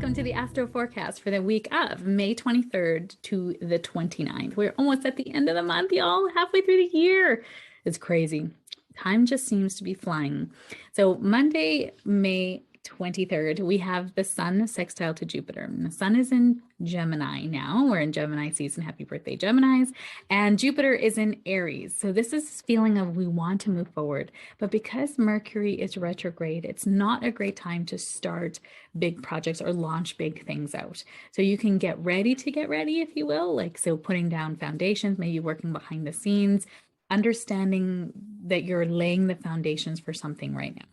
welcome to the Astro Forecast for the week of May 23rd to the 29th. We're almost at the end of the month, y'all, halfway through the year. It's crazy. Time just seems to be flying. So Monday, May 23rd, we have the Sun sextile to Jupiter. And the Sun is in Gemini now. We're in Gemini season. Happy birthday, Geminis. And Jupiter is in Aries. So this is this feeling of we want to move forward. But because Mercury is retrograde, it's not a great time to start big projects or launch big things out. So you can get ready to get ready, if you will. Like, so putting down foundations, maybe working behind the scenes, understanding that you're laying the foundations for something right now.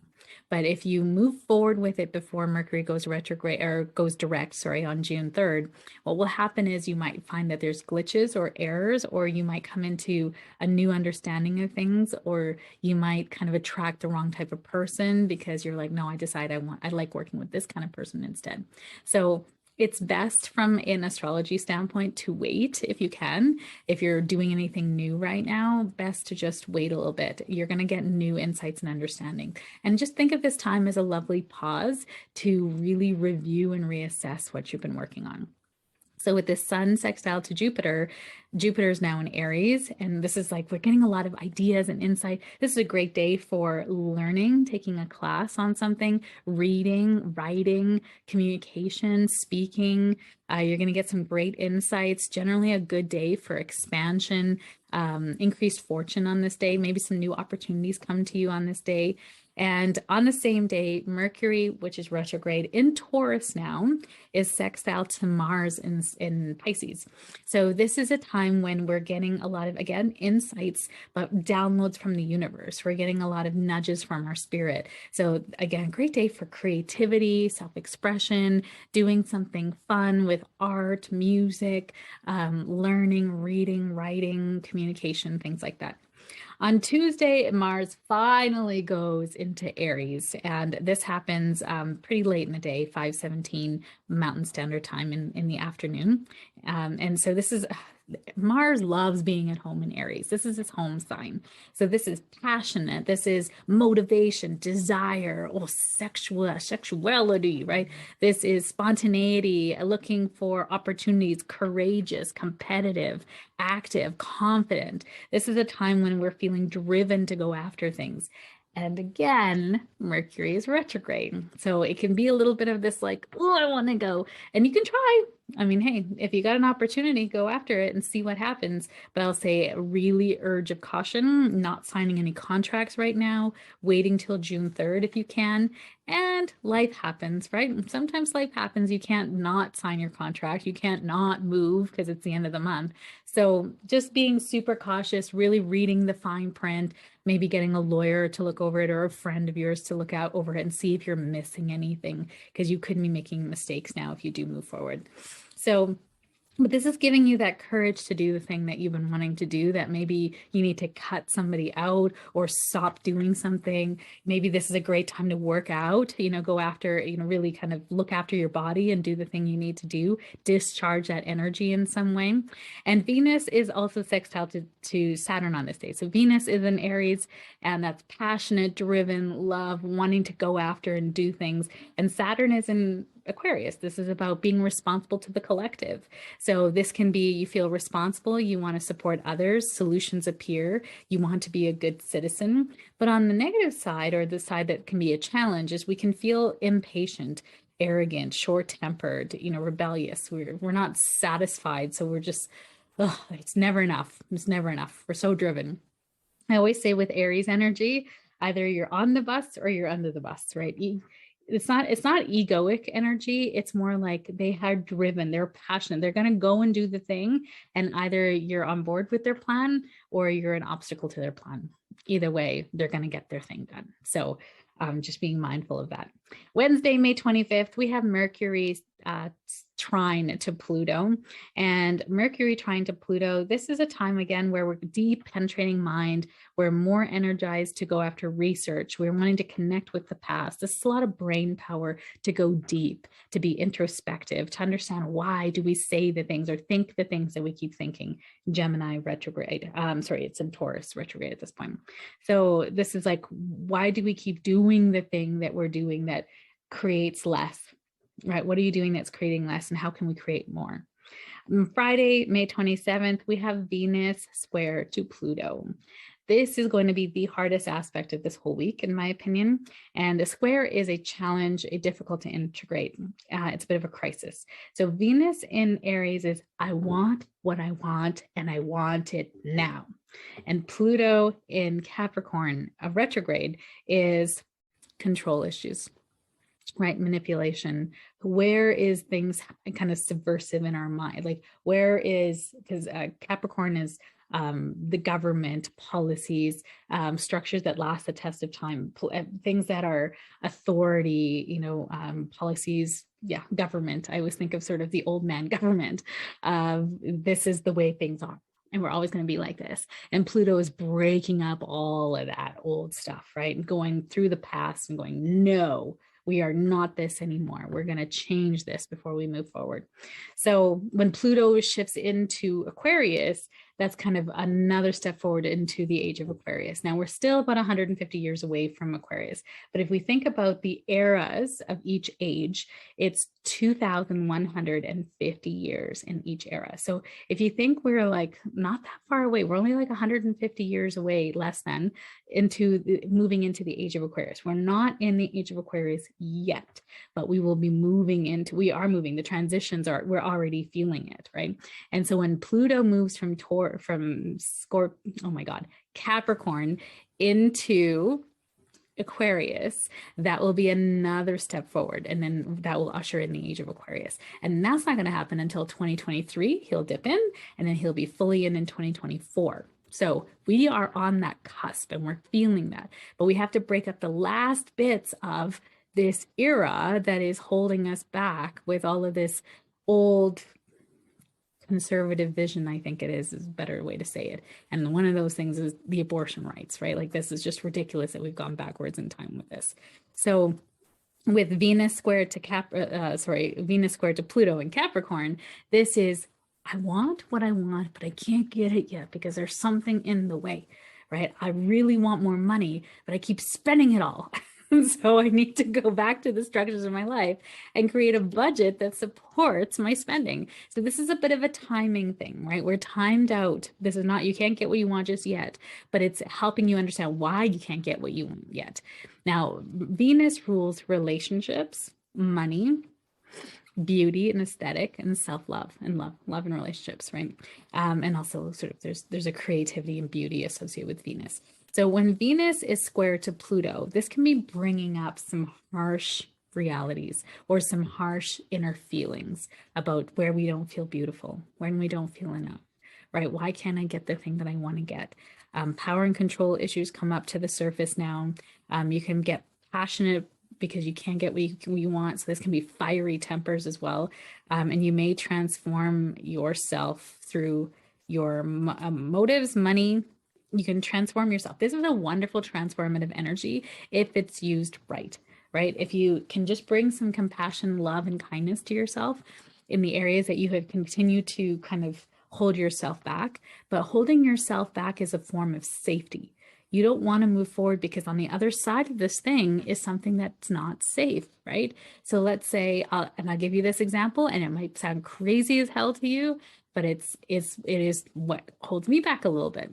But if you move forward with it before Mercury goes retrograde or goes direct, sorry, on June 3rd, what will happen is you might find that there's glitches or errors, or you might come into a new understanding of things, or you might kind of attract the wrong type of person because you're like, no, I like working with this kind of person instead. So it's best from an astrology standpoint to wait if you can. If you're doing anything new right now, best to just wait a little bit. You're going to get new insights and understanding. And just think of this time as a lovely pause to really review and reassess what you've been working on. So with this Sun sextile to Jupiter, Jupiter is now in Aries, and this is like we're getting a lot of ideas and insight. This is a great day for learning, taking a class on something, reading, writing, communication, speaking. You're going to get some great insights. Generally a good day for expansion, increased fortune on this day. Maybe some new opportunities come to you on this day. And on the same day, Mercury, which is retrograde in Taurus now, is sextile to Mars in Pisces. So this is a time when we're getting a lot of, again, insights, but downloads from the universe. We're getting a lot of nudges from our spirit. So again, great day for creativity, self-expression, doing something fun with art, music, learning, reading, writing, communication, things like that. On Tuesday, Mars finally goes into Aries, and this happens pretty late in the day, 5:17 Mountain Standard Time in the afternoon. And so this is, Mars loves being at home in Aries. This is his home sign. So this is passionate. This is motivation, desire, or sexuality, right? This is spontaneity, looking for opportunities, courageous, competitive, active, confident. This is a time when we're feeling driven to go after things. And again, Mercury is retrograde. So it can be a little bit of this like, oh, I want to go. And you can try. I mean, hey, if you got an opportunity, go after it and see what happens. But I'll say really urge of caution, not signing any contracts right now, waiting till June 3rd if you can. And life happens, right? Sometimes life happens. You can't not sign your contract. You can't not move because it's the end of the month. So just being super cautious, really reading the fine print, maybe getting a lawyer to look over it or a friend of yours to look out over it and see if you're missing anything, because you could be making mistakes now if you do move forward. So, but this is giving you that courage to do the thing that you've been wanting to do, that maybe you need to cut somebody out or stop doing something. Maybe this is a great time to work out, go after, really kind of look after your body and do the thing you need to do, discharge that energy in some way. And Venus is also sextile to Saturn on this day. So Venus is in Aries, and that's passionate, driven, love, wanting to go after and do things. And Saturn is in Aquarius. This is about being responsible to the collective. So this can be, you feel responsible, you want to support others, solutions appear, you want to be a good citizen. But on the negative side, or the side that can be a challenge, is we can feel impatient, arrogant, short-tempered, rebellious. We're not satisfied. So we're just, it's never enough. It's never enough. We're so driven. I always say with Aries energy, either you're on the bus or you're under the bus, right? It's not egoic energy. It's more like they are driven, they're passionate, they're going to go and do the thing. And either you're on board with their plan or you're an obstacle to their plan. Either way, they're going to get their thing done. So just being mindful of that. Wednesday, May 25th, we have Mercury trine to Pluto, and Mercury trine to Pluto. This is a time again where we're deep penetrating mind. We're more energized to go after research. We're wanting to connect with the past. This is a lot of brain power to go deep, to be introspective, to understand why do we say the things or think the things that we keep thinking. Gemini retrograde. It's in Taurus retrograde at this point. So this is like, why do we keep doing the thing that we're doing that creates less? right? What are you doing that's creating less, and how can we create more? Friday, May 27th, we have Venus square to Pluto. This is going to be the hardest aspect of this whole week, in my opinion. And a square is a challenge, a difficult to integrate. It's a bit of a crisis. So Venus in Aries is, I want what I want, and I want it now. And Pluto in Capricorn, a retrograde, is control issues, right? Manipulation. Where is things kind of subversive in our mind? Like, where is, because Capricorn is the government, policies, structures that last the test of time, things that are authority, policies. Yeah, government. I always think of sort of the old man government. This is the way things are. And we're always going to be like this. And Pluto is breaking up all of that old stuff, right? And going through the past and going, no, we are not this anymore. We're going to change this before we move forward. So when Pluto shifts into Aquarius, that's kind of another step forward into the age of Aquarius. Now we're still about 150 years away from Aquarius, but if we think about the eras of each age, it's 2,150 years in each era. So if you think we're like not that far away, we're only like 150 years away, less than, moving into the age of Aquarius. We're not in the age of Aquarius yet, but we will be moving into, we are moving, the transitions are, we're already feeling it, right? And so when Pluto moves from Capricorn into Aquarius, that will be another step forward. And then that will usher in the age of Aquarius. And that's not going to happen until 2023. He'll dip in, and then he'll be fully in 2024. So we are on that cusp, and we're feeling that. But we have to break up the last bits of this era that is holding us back with all of this old conservative vision, I think it is a better way to say it. And one of those things is the abortion rights, right? Like, this is just ridiculous that we've gone backwards in time with this. So with Venus squared to Venus squared to Pluto in Capricorn, this is, I want what I want, but I can't get it yet because there's something in the way, right? I really want more money, but I keep spending it all. So I need to go back to the structures of my life and create a budget that supports my spending. So this is a bit of a timing thing, right? We're timed out. This is not, you can't get what you want just yet, but it's helping you understand why you can't get what you want yet. Now, Venus rules relationships, money, beauty and aesthetic, and self-love and love and relationships, right? And also sort of there's a creativity and beauty associated with Venus. So when Venus is square to Pluto, this can be bringing up some harsh realities or some harsh inner feelings about where we don't feel beautiful, when we don't feel enough, right? Why can't I get the thing that I want to get? Power and control issues come up to the surface now. You can get passionate because you can't get what you want. So this can be fiery tempers as well. And you may transform yourself through your motives, money. You can transform yourself. This is a wonderful transformative energy if it's used right? If you can just bring some compassion, love, and kindness to yourself in the areas that you have continued to kind of hold yourself back. But holding yourself back is a form of safety. You don't want to move forward because on the other side of this thing is something that's not safe, right? So let's say, and I'll give you this example, and it might sound crazy as hell to you, but it is what holds me back a little bit.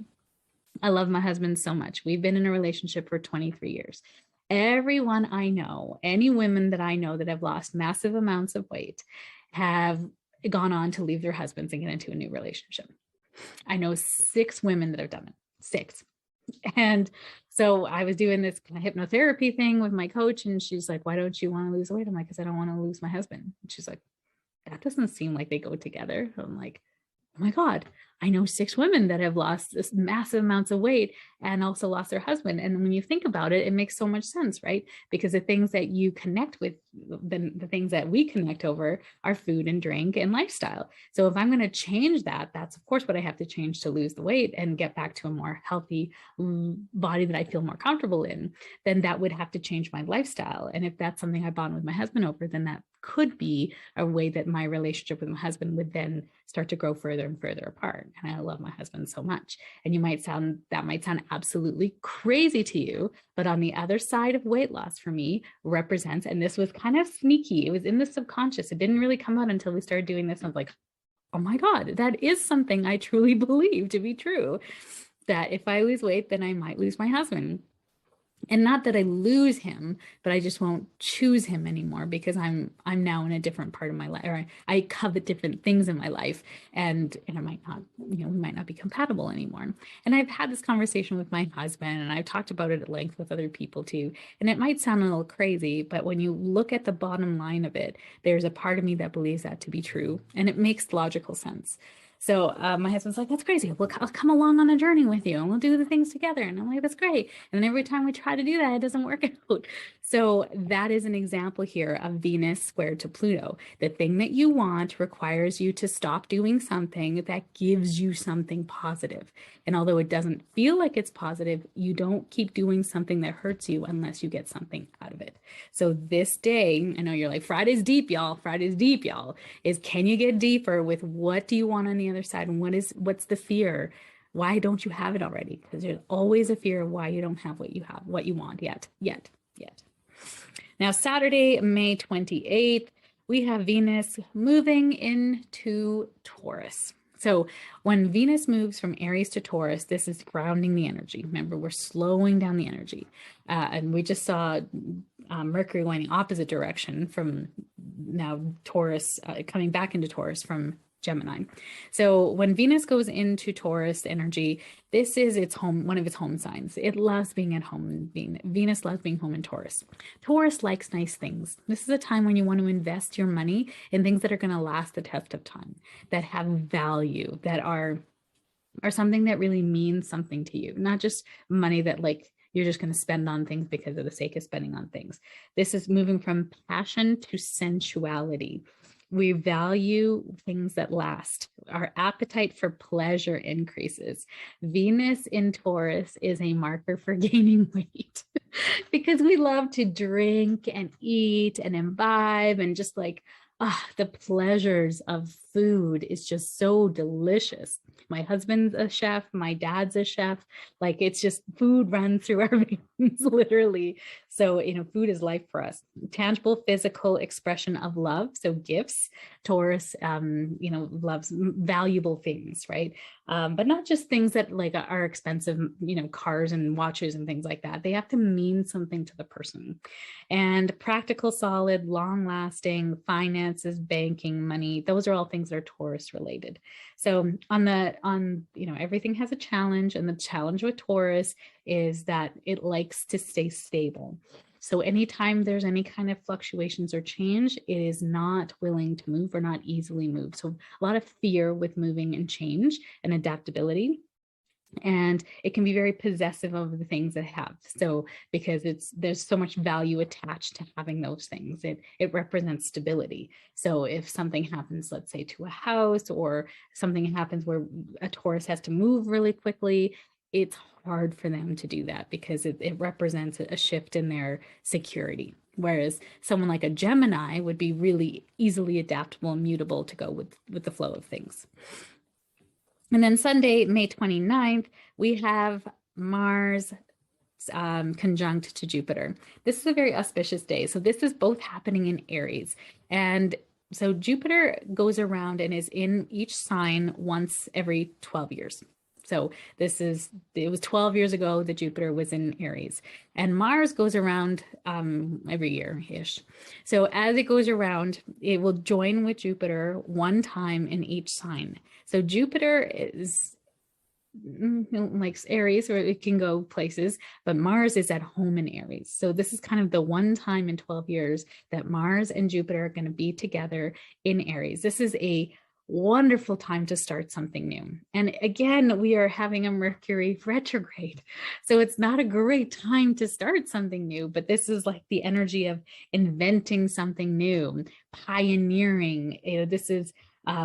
I love my husband so much. We've been in a relationship for 23 years. Everyone I know, any women that I know that have lost massive amounts of weight have gone on to leave their husbands and get into a new relationship. I know 6 women that have done it, 6. And so I was doing this kind of hypnotherapy thing with my coach, and she's like, why don't you want to lose weight? I'm like, because I don't want to lose my husband. And she's like, that doesn't seem like they go together. I'm like, oh my God, I know 6 women that have lost this massive amounts of weight and also lost their husband. And when you think about it, it makes so much sense, right? Because the things that you connect with, the things that we connect over are food and drink and lifestyle. So if I'm going to change that, that's of course what I have to change to lose the weight and get back to a more healthy body that I feel more comfortable in, then that would have to change my lifestyle. And if that's something I bond with my husband over, then that could be a way that my relationship with my husband would then start to grow further and further apart. partner and I love my husband so much. And that might sound absolutely crazy to you, but on the other side of weight loss for me represents, and this was kind of sneaky, it was in the subconscious. It didn't really come out until we started doing this. I was like, oh my God, that is something I truly believe to be true, that if I lose weight, then I might lose my husband. And not that I lose him, but I just won't choose him anymore because I'm now in a different part of my life, or I covet different things in my life, and I might not, we might not be compatible anymore. And I've had this conversation with my husband, and I've talked about it at length with other people too. And it might sound a little crazy, but when you look at the bottom line of it, there's a part of me that believes that to be true, and it makes logical sense. So my husband's like, that's crazy. I'll come along on a journey with you and we'll do the things together. And I'm like, that's great. And then every time we try to do that, it doesn't work out. So that is an example here of Venus squared to Pluto. The thing that you want requires you to stop doing something that gives you something positive. And although it doesn't feel like it's positive, you don't keep doing something that hurts you unless you get something out of it. So this day, I know you're like, Friday's deep, y'all. Friday's deep, y'all. Is can you get deeper with what do you want on the other side? And what's the fear? Why don't you have it already? Because there's always a fear of why you don't have what you want yet. Now, Saturday, May 28th, we have Venus moving into Taurus. So when Venus moves from Aries to Taurus, this is grounding the energy. Remember, we're slowing down the energy. And we just saw Mercury going the opposite direction from now Taurus, coming back into Taurus from Gemini. So when Venus goes into Taurus energy, this is its home, one of its home signs. It loves being at home. Venus loves being home in Taurus. Taurus likes nice things. This is a time when you want to invest your money in things that are going to last the test of time, that have value, that are something that really means something to you, not just money that like you're just going to spend on things because of the sake of spending on things. This is moving from passion to sensuality. We value things that last. Our appetite for pleasure increases. Venus in Taurus is a marker for gaining weight because we love to drink and eat and imbibe and just like, the pleasures of food is just so delicious. My husband's a chef. My dad's a chef. Like it's just food runs through our veins, literally. So, food is life for us. Tangible physical expression of love. So gifts. Taurus, loves valuable things, right? But not just things that like are expensive, cars and watches and things like that. They have to mean something to the person. And practical, solid, long lasting, finances, banking, money, those are all things that are Taurus related. So everything has a challenge, and the challenge with Taurus is that it likes to stay stable. So anytime there's any kind of fluctuations or change, it is not willing to move or not easily move. So a lot of fear with moving and change and adaptability. And it can be very possessive of the things it have. So because there's so much value attached to having those things, it represents stability. So if something happens, let's say to a house, or something happens where a Taurus has to move really quickly, it's hard for them to do that because it represents a shift in their security. Whereas someone like a Gemini would be really easily adaptable and mutable to go with the flow of things. And then Sunday, May 29th, we have Mars conjunct to Jupiter. This is a very auspicious day. So this is both happening in Aries. And so Jupiter goes around and is in each sign once every 12 years. So it was 12 years ago that Jupiter was in Aries, and Mars goes around every year-ish. So as it goes around, it will join with Jupiter one time in each sign. So Jupiter is like Aries, where it can go places, but Mars is at home in Aries. So this is kind of the one time in 12 years that Mars and Jupiter are going to be together in Aries. This is a wonderful time to start something new. And again, we are having a Mercury retrograde. So it's not a great time to start something new, but this is like the energy of inventing something new, pioneering. This is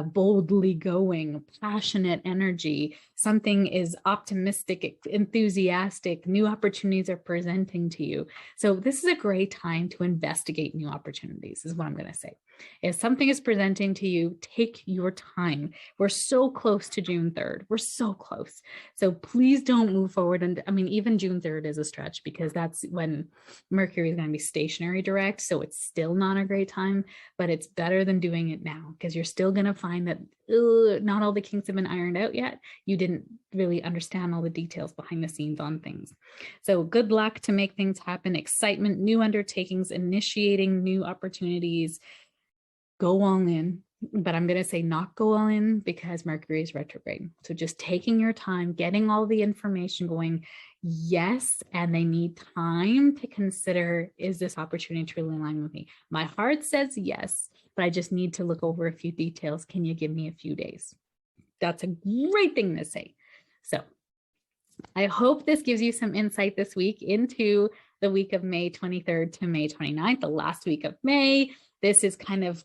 boldly going, passionate energy. Something is optimistic, enthusiastic, new opportunities are presenting to you. So this is a great time to investigate new opportunities, is what I'm going to say. If something is presenting to you, take your time. We're so close to June 3rd. We're so close. So please don't move forward. And I mean, even June 3rd is a stretch because that's when Mercury is going to be stationary direct. So it's still not a great time, but it's better than doing it now because you're still going to find that not all the kinks have been ironed out yet. You didn't really understand all the details behind the scenes on things. So good luck to make things happen. Excitement, new undertakings, initiating new opportunities. Go all in, but I'm going to say not go all in because Mercury is retrograde. So just taking your time, getting all the information going. Yes, and they need time to consider, is this opportunity truly aligning with me? My heart says yes, but I just need to look over a few details. Can you give me a few days? That's a great thing to say. So I hope this gives you some insight this week into the week of May 23rd to May 29th, the last week of May. This is kind of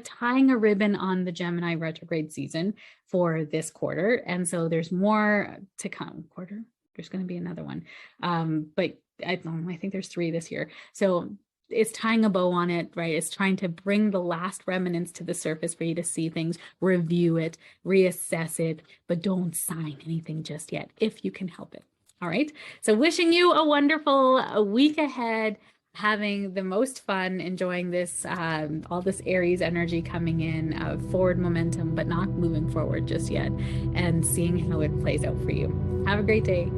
tying a ribbon on the Gemini retrograde season for this quarter. And so there's more to come. Quarter, there's going to be another one. But I think there's 3 this year. So it's tying a bow on it, right? It's trying to bring the last remnants to the surface for you to see things, review it, reassess it, but don't sign anything just yet if you can help it. All right. So wishing you a wonderful week ahead, having the most fun, enjoying this, all this Aries energy coming in, forward momentum, but not moving forward just yet, and seeing how it plays out for you. Have a great day.